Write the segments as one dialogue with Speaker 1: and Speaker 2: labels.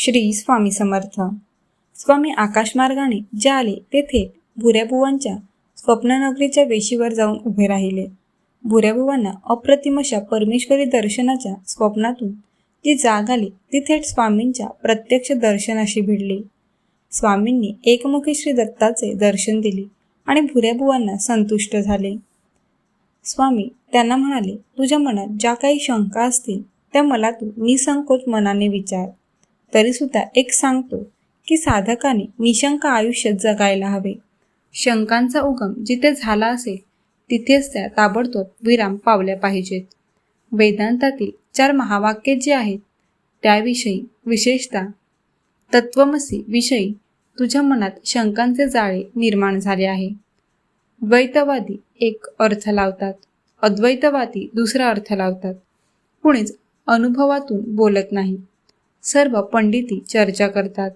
Speaker 1: श्री स्वामी समर्थ. स्वामी आकाशमार्गाने जे आले ते थेट भुऱ्याबुवांच्या स्वप्ननगरीच्या वेशीवर जाऊन उभे राहिले. भुऱ्याबुवांना अप्रतिम अशा परमेश्वरी दर्शनाच्या स्वप्नातून जी जाग आली ती थेट स्वामींच्या प्रत्यक्ष दर्शनाशी भिडली. स्वामींनी एकमुखी श्री दत्ताचे दर्शन दिले आणि भुऱ्याबुवांना संतुष्ट झाले. स्वामी त्यांना म्हणाले, तुझ्या मनात ज्या काही शंका असतील त्या मला तू निसंकोच मनाने विचार. तरीसुद्धा एक सांगतो की साधकाने निशंक आयुष्य जगायला हवे. शंकांचा उगम जिथे झाला असेल तिथेच त्या ताबडतोब विराम पावल्या पाहिजेत. वेदांतातील 4 महावाक्ये जी आहेत त्याविषयी, विशेषतः तत्वमसी विषयी तुझ्या मनात शंकांचे जाळे निर्माण झाले आहे. द्वैतवादी एक अर्थ लावतात, अद्वैतवादी दुसरा अर्थ लावतात. कुणीच अनुभवातून बोलत नाही. सर्व पंडिती चर्चा करतात.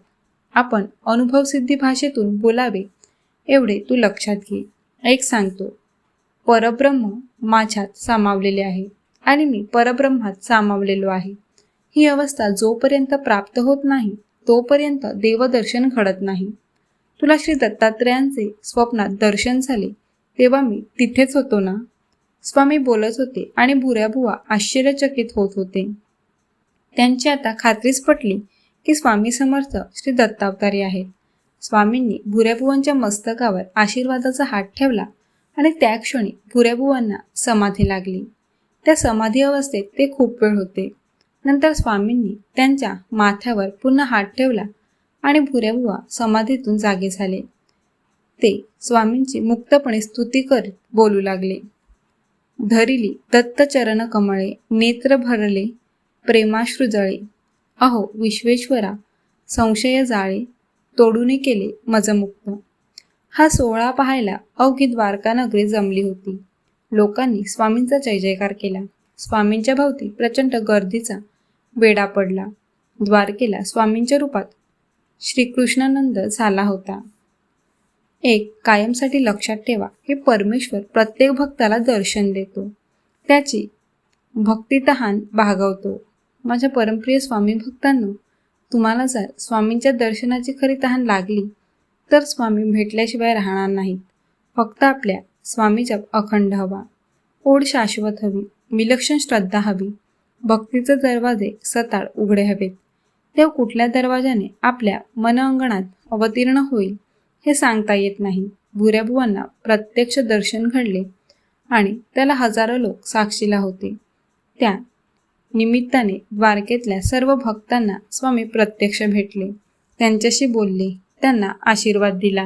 Speaker 1: आपण अनुभवसिद्धी भाषेतून बोलावे एवढे तू लक्षात घे. एक सांगतो, परब्रह्म माझ्यात सामावलेले आहे आणि मी परब्रह्मात सामावलेलो आहे. ही अवस्था जोपर्यंत प्राप्त होत नाही तोपर्यंत देवदर्शन घडत नाही. तुला श्री दत्तात्रेयांचे स्वप्नात दर्शन झाले तेव्हा मी तिथेच होतो ना? स्वामी बोलत होते आणि भुऱ्याबुवा आश्चर्यचकित होत होते. त्यांची आता खात्रीच पटली की स्वामी समर्थ श्री दत्तावतारी आहेत. स्वामींनी भुऱ्याबुवांच्या मस्तकावर आशीर्वादाचा हात ठेवला आणि त्या क्षणी भुऱ्याबुवांना समाधी लागली. त्या समाधी अवस्थेत ते खूप वेळ होते. नंतर स्वामींनी त्यांच्या माथ्यावर पुन्हा हात ठेवला आणि भुऱ्याबुवा समाधीतून जागे झाले. ते स्वामींची मुक्तपणे स्तुती करीत बोलू लागले. धरिली दत्त चरण कमळे, नेत्र भरले प्रेमाश्रू जळे. अहो विश्वेश्वरा संशय जाळे, तोडून केले मज मुक्त. हा सोहळा पाहायला अवघी द्वारका नगरी जमली होती. लोकांनी स्वामींचा जय जयकार केला. स्वामींच्या भोवती प्रचंड गर्दीचा वेढा पडला. द्वारकेला स्वामींच्या रूपात श्रीकृष्णानंद झाला होता. एक कायमसाठी लक्षात ठेवा, हे परमेश्वर प्रत्येक भक्ताला दर्शन देतो, त्याची भक्ती तहान भागवतो. माझ्या परमप्रिय स्वामी भक्तांनो, तुम्हाला जर स्वामींच्या दर्शनाची खरी तहान लागली तर स्वामी भेटल्याशिवाय राहणार नाहीत. फक्त आपल्या स्वामीजप अखंड हवा, ओढ शाश्वत हवी, विलक्षण श्रद्धा हवी. भक्तीचे दरवाजे सताळ उघडे हवेत. तेव्हा कुठल्या दरवाजाने आपल्या मन अंगणात अवतीर्ण होईल हे सांगता येत नाही. भुऱ्याबुवांना प्रत्यक्ष दर्शन घडले आणि त्याला हजारो लोक साक्षीला होते. त्या निमित्ताने द्वारकेतल्या सर्व भक्तांना स्वामी प्रत्यक्ष भेटले, त्यांच्याशी बोलले, त्यांना आशीर्वाद दिला.